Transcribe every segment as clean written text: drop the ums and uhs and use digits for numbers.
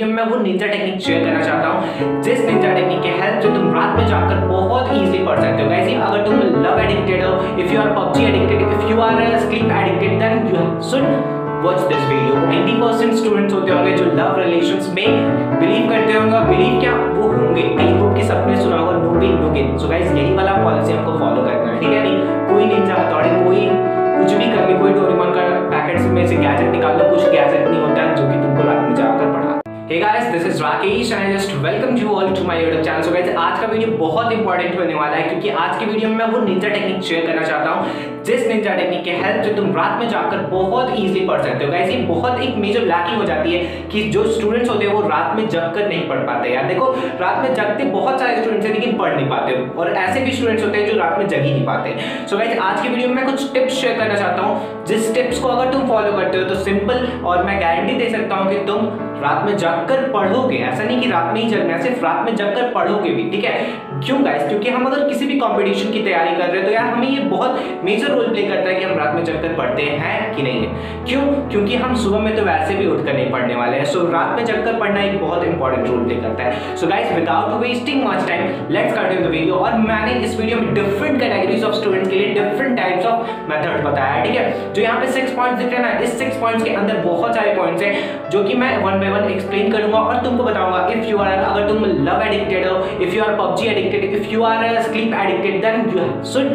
मैं वो Ninja technique share करना चाहता हूँ, जिस निंजा टेक्निक के हेल्प से तुम रात में जाकर बहुत इजीली पढ़ सकते हो। गाइस, अगर तुम लव एडिक्टेड हो, if you are PUBG addicted, if you are sleep addicted, then you should watch this video. 90% students होते होंगे जो लव रिलेशंस में बिलीव करते होंगे। बिलीव क्या वो होंगे, आई होप कि सबने सुना होगा no pain no gain. So guys, यही वाला पॉलिसी हमको फॉलो करना है, ठीक है? नहीं कोई निंजा हथौड़ी, कोई कुछ भी कर ले, कोई डोरेमोन का पैकेट में से गैजेट निकाल लो, कुछ गैजेट नहीं होता है जो कि तुमको रात में जाकर पढ़ा। Hey guys, this is Rakesh and I just welcome you all to my YouTube channel. So guys, आज का वीडियो बहुत इंपॉर्टेंट होने वाला है क्योंकि आज के वीडियो में मैं वो निंजा टेक्निक शेयर करना चाहता हूँ, जिस निंजा टेक्निक के हेल्प से तुम रात में जाकर बहुत इजीली पढ़ सकते हो। गाइस, ये बहुत एक मेजर लैकिंग हो जाती है कि जो स्टूडेंट्स होते हैं वो रात में जगकर नहीं पढ़ पाते। यार देखो, रात में जगते बहुत सारे स्टूडेंट्स हैं लेकिन पढ़ नहीं पाते, और ऐसे भी स्टूडेंट्स होते हैं जो रात में जग ही नहीं पाते। सो गाइस, आज की वीडियो में मैं कुछ टिप्स शेयर करना चाहता हूँ, जिस टिप्स को अगर तुम फॉलो करते हो तो सिंपल, और मैं गारंटी दे सकता हूँ कि तुम रात में जगकर पढ़ोगे। ऐसा नहीं कि रात में ही जगना है, सिर्फ रात में जगकर पढ़ोगे भी, ठीक है? क्यों गाइस? क्योंकि हम अगर किसी भी कंपटीशन की तैयारी कर रहे हैं तो यार हमें ये बहुत मेजर रोल प्ले करता है कि हम रात में जगकर पढ़ते हैं कि नहीं है। क्यों? क्योंकि हम सुबह में तो वैसे भी उठकर नहीं पढ़ने वाले हैं। सो रात में जगकर पढ़ना एक बहुत इंपॉर्टेंट रोल प्ले करता है। So guys, without wasting much time, let's continue the video. और मैंने इस वीडियो में डिफरेंट कैटेगरीज ऑफ स्टूडेंट के लिए डिफरेंट टाइप्स ऑफ मेथड बताया है, ठीक है? जो यहाँ पे 6 पॉइंट्स दिख रहे हैं ना, इस 6 पॉइंट्स के अंदर बहुत सारे पॉइंट्स हैं जो कि मैं वन बाय वन एक्सप्लेन करूंगा और तुमको बताऊंगा। इफ यू आर, अगर तुम लव एडिक्टेड हो, if you are PUBG addicted, if you are sleep addicted, then you should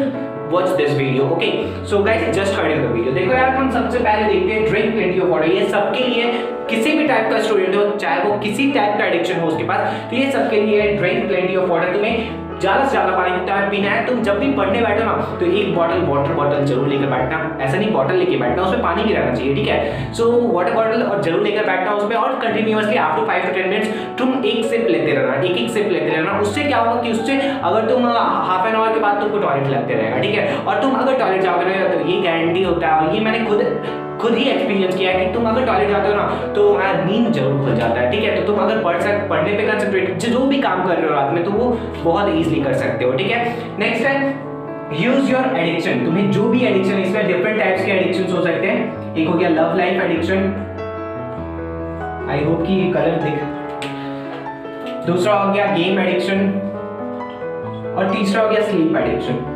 watch this video. Okay, so guys, just continue the video. देखो यार, हम सबसे पहले देखते हैं ड्रिंक प्लेंटी ऑफ वाटर। ये सबके लिए, किसी भी टाइप का स्टूडेंट हो, चाहे वो किसी टाइप का एडिक्शन हो उसके पास, तो ये सबके लिए ड्रिंक प्लेंटी ऑफ वाटर। तुम्हें ज्यादा से ज्यादा पानी पीना है। तुम जब भी पढ़ने बैठो ना तो एक वाटर बॉटल जरूर लेकर बैठना। ऐसा नहीं बॉटल लेके बैठना, उसमें पानी भी रहना चाहिए, ठीक है? सो वाटर बॉटल और जरूर लेकर बैठना उसमें, और कंटिन्यूअसली आफ्टर 5 to 10 मिनट्स तुम एक सिप लेते रहना, एक सिप लेते रहना। उससे क्या होगा कि उससे अगर तुम हाफ एन आवर के बाद तुमको टॉयलेट लगते रहेगा, ठीक है? और तुम अगर टॉयलेट जाओगे तो ये गारंटी होता है, और ये मैंने खुद ही एक्सपीरियंस किया है कि तुम अगर टॉयलेट जाते हो ना तो नींद जरूर खुल जाता है, ठीक है? तो तुम अगर पढ़ने पे कंसंट्रेट, जो भी काम कर रहे हो रात में, तो वो बहुत इजीली कर सकते हो, ठीक है? नेक्स्ट है यूज योर एडिक्शन। तुम्हें जो भी एडिक्शन है, इसमें डिफरेंट टाइप्स के एडिक्शन हो सकते हैं। एक हो गया love life addiction, I hope कि कलर दिख। दूसरा हो गया गेम एडिक्शन, और तीसरा हो गया sleep addiction.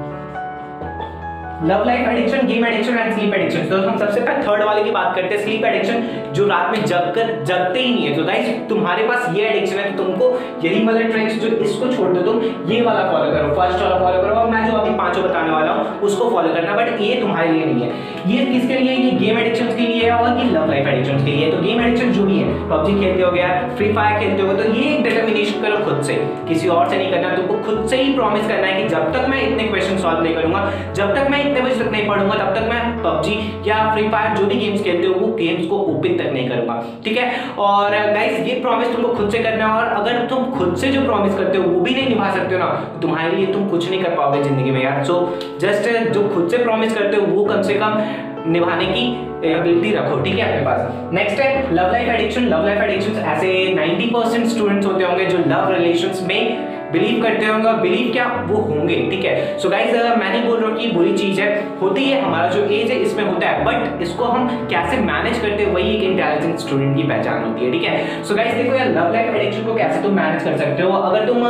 Love life addiction, game addiction and sleep addiction. तो हम सबसे पहले थर्ड वाले की बात करते हैं, स्लीप एडिक्शन, जो रात में जगते ही नहीं है। तो गाइस, तुम्हारे पास ये एडिक्शन है तो तुमको यही वाला ट्रिक्स, जो इसको छोड़ दो, तुम ये वाला फॉलो करो, फर्स्ट वाला फॉलो करो, और मैं जो अभी पांचों बताने वाला हूँ उसको फॉलो करना। बट ये तुम्हारे लिए नहीं है। ये किसके लिए? ये गेम एडिक्शन के लिए है और ये लव लाइफ एडिक्शन के लिए। तो गेम एडिक्शन जो भी है, पबजी खेलते हो गया, फ्री फायर खेलते हो, तो ये डिटर्मिनेशन करो खुद से, किसी और से नहीं करना। तुमको खुद से ही प्रॉमिस करना है कि जब तक मैं इतने क्वेश्चन सॉल्व नहीं करूंगा, जब तक मैं इतने बजे तक नहीं पढ़ूंगा, तब तक मैं पबजी या फ्री फायर जो भी गेम्स खेलते हो वो गेम्स को ओपन तक नहीं करूंगा, ठीक है? और गाइस, ये प्रॉमिस तुमको खुद से करना है, और अगर तुम खुद से जो प्रॉमिस करते हो वो भी नहीं निभा सकते हो ना, तुम्हारे लिए तुम कुछ नहीं कर पाओगे जिंदगी में यार। सो जस्ट जो खुद से प्रॉमिस करते हो वो कम से कम निभाने की एबिलिटी रखो, ठीक है, अपने पास। नेक्स्ट है love life addiction. Love life addiction ऐसे 90% स्टूडेंट्स होते होंगे जो लव रिलेशंस में बिलीव करते होंगे, और बिलीव क्या वो होंगे, ठीक है? सो गाइस, मैं नहीं बोल रहा हूँ कि बुरी चीज है, होती है, हमारा जो एज है इसमें होता है, बट इसको हम कैसे मैनेज करते हैं वही एक इंटेलिजेंट स्टूडेंट की पहचान होती है, ठीक है? सो गाइस, देखो यार, लव लाइफ एडिक्शन को कैसे तुम मैनेज कर सकते हो। अगर तुम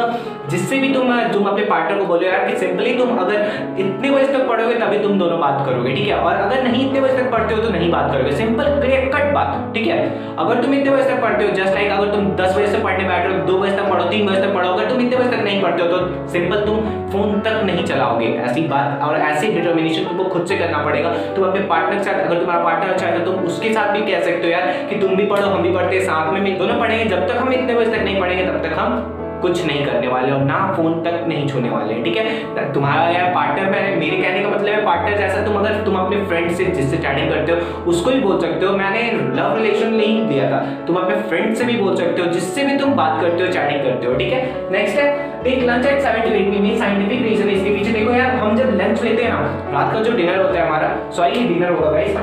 जिससे भी तुम अपने पार्टनर को बोलो यार कि सिंपली तुम अगर इतने बजे तक पढ़ोगे तभी तुम दोनों बात करोगे, ठीक है? और अगर नहीं इतने बजे तक पढ़ते हो तो नहीं बात करोगे। सिंपल क्लियर कट बात, ठीक है? अगर तुम इतने बजे तक पढ़ते हो, जस्ट लाइक अगर तुम 10 बजे से पढ़ने बैठ रहे हो, 2 बजे तक पढ़ो, 3 बजे तक पढ़ो, अगर तुम इतने बजे तक नहीं पढ़ते हो तो सिंपल तुम फोन तक नहीं चलाओगे, ऐसी बात। और ऐसी डिटर्मिनेशन तुमको खुद से करना पड़ेगा। तुम अपने पार्टनर के साथ, अगर तुम्हारा पार्टनर अच्छा है तो तुम उसके साथ भी कह सकते हो यार कि तुम भी पढ़ो, हम भी पढ़ते हैं, साथ में दोनों पढ़ेंगे। जब तक हम इतने बजे तक नहीं पढ़ेंगे तब तक हम कुछ नहीं करने वाले, और ना फोन तक नहीं छूने वाले, ठीक है? तुम्हारा यार पार्टनर में, मेरे कहने का मतलब है पार्टनर जैसा तुम, अगर तुम अपने फ्रेंड से जिससे चैटिंग करते हो उसको भी बोल सकते हो। मैंने लव रिलेशन नहीं दिया था, तुम अपने फ्रेंड से भी बोल सकते हो, जिससे भी तुम बात करते हो, चैटिंग करते हो, ठीक है? नेक्स्ट है take lunch at 7 to 8 PM. Scientific reason है इसके पीछे। देखो यार, हम जब लंच लेते हैं ना, रात का जो डिनर होता है हमारा, सॉरी ये डिनर होगा guys,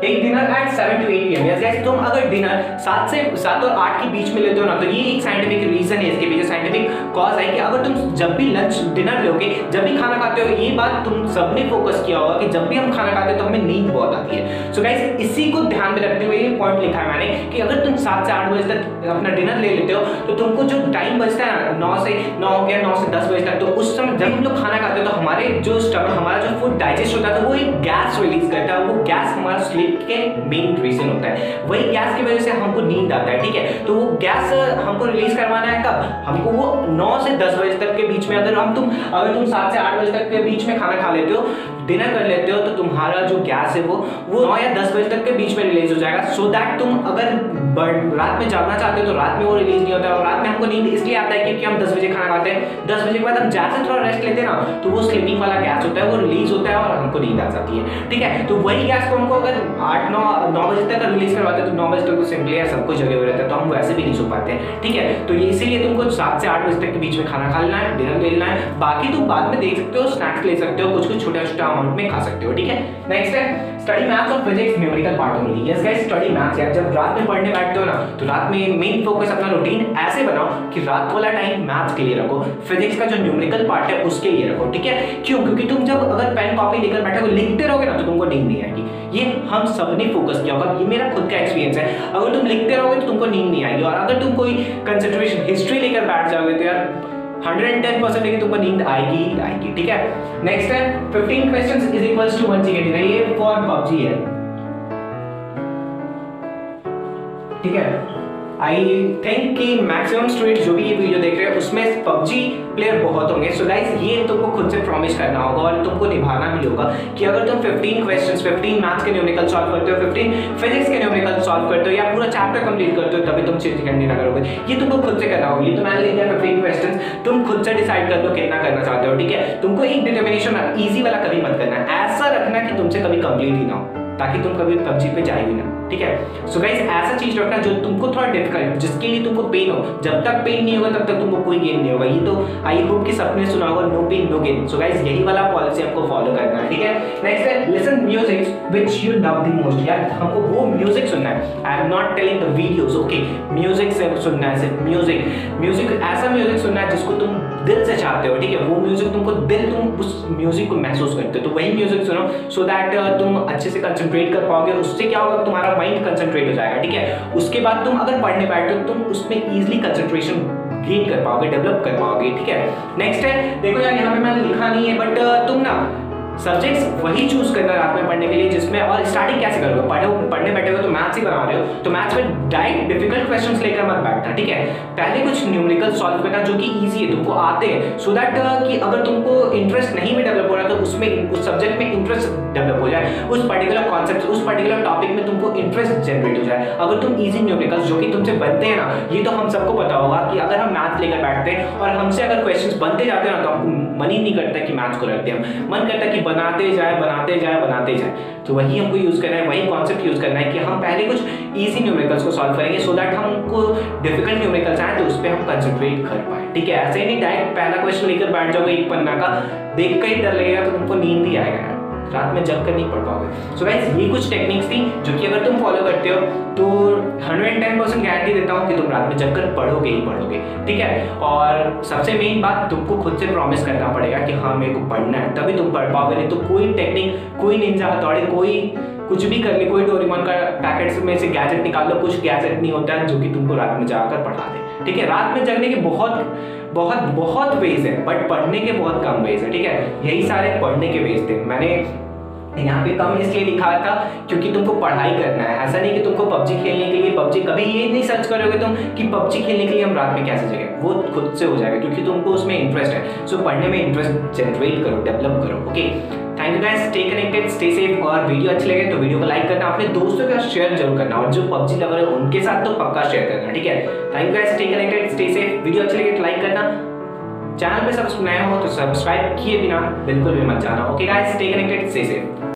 take dinner at 7 to 8 PM। Yes guys, तुम अगर डिनर 7 और 8 के बीच में लेते हो ना, तो ये एक साइंटिफिक रीजन है, इसके पीछे साइंटिफिक कॉज है कि अगर तुम जब भी लंच डिनर लोगे, जब भी खाना खाते हो, ये बात तुम सबने फोकस किया होगा कि जब भी हम खाना खाते हैं तो हमें नींद बहुत आती है। सो गाइस, इसी को ध्यान में रखते हुए ये पॉइंट लिखा है मैंने कि अगर तुम 7 से 8 बजे तक अपना डिनर ले लेते हो, तो तुमको जो टाइम बचता है 9 से 9 हो गया, 9 से 10 बजे तक, तो उस समय जब हम लोग खाना खाते हैं तो हमारे जो स्टमक, हमारा जो फूड डाइजेस्ट होता है, तो वो एक गैस रिलीज करता है। वो गैस हमारा स्लीप के मेन रीजन होता है। वही गैस की वजह से हमको नींद आता है, ठीक है। तो वो गैस हमको रिलीज करवाना है कब? हमको वो 9 से 10 बजे तक के बीच में, अगर तुम 7 से 8 बजे तक के बीच में खाना खा लेते हो, डिनर कर लेते हो, तो तुम्हारा जो गैस है वो 9 या 10 बजे तक के बीच में रिलीज हो जाएगा। सो दैट तुम अगर रात में जागना चाहते हो तो रात में वो रिलीज नहीं होता है। और रात में हमको नींद इसलिए आता है क्योंकि हम 10 बजे खाना खाते हैं, 10 बजे के बाद हम जैसे थोड़ा रेस्ट लेते हैं ना, तो वो स्लीपिंग वाला गैस होता है, वो रिलीज होता है और हमको नींद आ जाती है, ठीक है। तो वही गैस को हमको अगर 8-9 बजे तक रिलीज करवाते हैं, तो 9 बजे तक तो सिंपली है, सब कुछ जगे हुए रहते हैं, तो हम वैसे भी नहीं सो पाते हैं, ठीक है। तो ये इसीलिए तुमको 7 से 8 बजे तक के बीच में खाना खा लेना है, डिनर ले लेना है। बाकी तुम बाद में देख सकते हो, स्नैक्स ले सकते हो, कुछ छोटा अमाउंट में खा सकते हो, ठीक है। नेक्स्ट है स्टडी मैथ्स और physics numerical part only. Yes guys, study maths यार, जब रात में पढ़ने बैठते हो ना, तो रात में मेन फोकस अपना रूटीन ऐसे बनाओ कि रात वाला टाइम मैथ्स के लिए रखो, फिजिक्स का जो न्यूमेरिकल पार्ट है उसके लिए रखो, ठीक है। क्यों? क्योंकि तुम जब अगर पेन कॉपी लेकर बैठोगे, लिखते रहोगे ना, तो तुमको नींद नहीं आएगी। ये हम सबने फोकस किया होगा, ये मेरा खुद का एक्सपीरियंस है। अगर तुम लिखते रहोगे तो तुमको नींद नहीं आएगी, और अगर तुम कोई कंसंट्रेशन हिस्ट्री लेकर बैठ जाओगे तो यार 110% लेकिन तुमको नींद आएगी ही आएगी, ठीक है। नेक्स्ट है 15 questions is equals to 1 GK dinner. ये फॉर पबजी है, ठीक है। आई थिंक कि मैक्सिमम स्टूडेंट जो भी ये वीडियो देख रहे हैं उसमें पबजी प्लेयर बहुत होंगे। सो गाइस, ये तुमको खुद से प्रॉमिस करना होगा और तुमको निभाना भी होगा कि अगर तुम 15 क्वेश्चंस, 15 मैथ्स के न्यूमेरिकल सॉल्व करते हो, 15 फिजिक्स के न्यूमेरिकल सॉल्व करते हो, या पूरा चैप्टर कंप्लीट करते हो, तभी तुम चीज कंटिन्यू करोगे। ये तुमको खुद से करना होगा। ये तो मैंने लिख दिया 15 क्वेश्चंस, तुम खुद से डिसाइड कर लो कितना करना चाहते हो, ठीक है। तुमको एक डिटर्मिनेशन इजी वाला कभी मत करना है, ऐसा रखना कि तुमसे कभी कंप्लीट ही ना हो, ताकि तुम कभी पबजी पे जाए भी ना, ठीक है। सो गाइस, ऐसा चीज रखना जो तुमको थोड़ा डिफिकल्ट, जिसके लिए तुमको पेन हो। जब तक पेन नहीं होगा तब तक तुमको कोई गेन नहीं होगा। ये तो आई होप कि सबने सुना होगा, no pain no gain. So guys, यही वाला पॉलिसी आपको फॉलो करना है, ठीक है। नेक्स्ट है listen music which you love the most. यार, हमको वो म्यूजिक सुनना है। I am not telling the videos, okay. Music से सुनना है, सिर्फ म्यूजिक ऐसा म्यूजिक सुनना है जिसको तुम दिल से चाहते हो, ठीक है। वो म्यूजिक तुम उस म्यूजिक को महसूस करते हो, तो वही म्यूजिक सुनो, सो दैट तुम अच्छे से कंसंट्रेट कर पाओगे। उससे क्या होगा, तुम्हारा माइंड कंसंट्रेट हो जाएगा, ठीक है। उसके बाद तुम अगर पढ़ने बैठते हो, तुम उसमें इजीली कंसंट्रेशन गेन कर पाओगे, डेवलप कर पाओगे, ठीक है। नेक्स्ट है, देखो यार, यहाँ पे मैंने लिखा नहीं है, बट तुम ना सब्जेक्ट्स वही चूज करना रात में पढ़ने के लिए जिसमें, और स्टार्टिंग कैसे करोगे, पढ़ने बैठे हो तो मैथ्स ही बना रहे हो, तो मैथ्स में डायरेक्ट डिफिकल्ट क्वेश्चंस लेकर मत बैठना, ठीक है। पहले कुछ न्यूमेरिकल सॉल्व करना जो कि इजी है, तुमको आते हैं, सो दैट कि अगर तुमको इंटरेस्ट नहीं भी डेवलप हो रहा, तो उसमें उस सब्जेक्ट में इंटरेस्ट डेवलप हो जाए, उस पर्टिकुलर कॉन्सेप्ट, उस पर्टिकुलर टॉपिक में तुमको इंटरेस्ट जनरेट हो जाए। अगर तुम इजी न्यूमेरिकल्स जो कि तुमसे बनते हैं ना, ये तो हम सबको पता होगा कि अगर हम मैथ्स लेकर बैठते हैं और हमसे अगर क्वेश्चंस बनते जाते हैं ना, तो हमको मन ही नहीं करता कि मैथ्स को रखते हैं, मन करता है कि बनाते जाए। तो वही हमको यूज करना है, वही कॉन्सेप्ट यूज करना है कि हम पहले कुछ इजी न्यूमेरिकल्स को सॉल्व करेंगे, सो दैट हमको डिफिकल्ट न्यूमेरिकल्स आए तो उस पर हम कंसंट्रेट कर पाए, ठीक है। ऐसे ही नहीं डायरेक्ट पहला क्वेश्चन लेकर बैठ जाओगे एक पन्ना का, देख कर ही डर लगेगा, तो तुमको नींद ही आएगा, रात में जग कर नहीं पढ़ पाओगे। सो गाइस, ये कुछ टेक्निक्स थी जो कि अगर तुम फॉलो करते हो तो 110% गारंटी देता हूँ कि तुम रात में जग कर पढ़ोगे ही पढ़ोगे, ठीक है। और सबसे मेन बात, तुमको खुद से प्रॉमिस करना पड़ेगा कि हाँ मेरे को पढ़ना है, तभी तुम पढ़ पाओगे। नहीं तो कोई टेक्निक, कोई निंजा हथौड़ी, कोई कुछ भी कर ले, कोई डोरेमोन का पैकेट में से गैजेट निकाल लो, कुछ गैजेट नहीं होता है जो कि तुमको रात में जाकर पढ़ा दे, ठीक है। रात में जगने के बहुत वेज है, बट पढ़ने के बहुत कम वेज है, ठीक है। यही सारे पढ़ने के वेज थे। मैंने यहाँ पे कम इसलिए लिखा था क्योंकि तुमको पढ़ाई करना है, ऐसा नहीं कि तुमको पबजी खेलने के लिए, पबजी कभी ये नहीं सर्च करोगे तुम कि पबजी खेलने के लिए हम रात में कैसे जगह, वो खुद से हो जाएगा क्योंकि तुमको उसमें इंटरेस्ट है। सो पढ़ने में इंटरेस्ट जनरेट करो, डेवलप करो, okay. Thank you guys, stay connected, stay safe. और वीडियो अच्छी लगे तो वीडियो को लाइक करना, अपने दोस्तों के साथ शेयर जरूर करना, और जो पबजी लवर है उनके साथ तो पक्का शेयर करना, ठीक है। Thank you guys, stay connected, stay safe. Video अच्छी लगे तो लाइक करना, चैनल पे सब्सक्राइब नए हो तो सब्सक्राइब किए बिना बिल्कुल भी मत जाना, okay guys, stay connected, stay safe.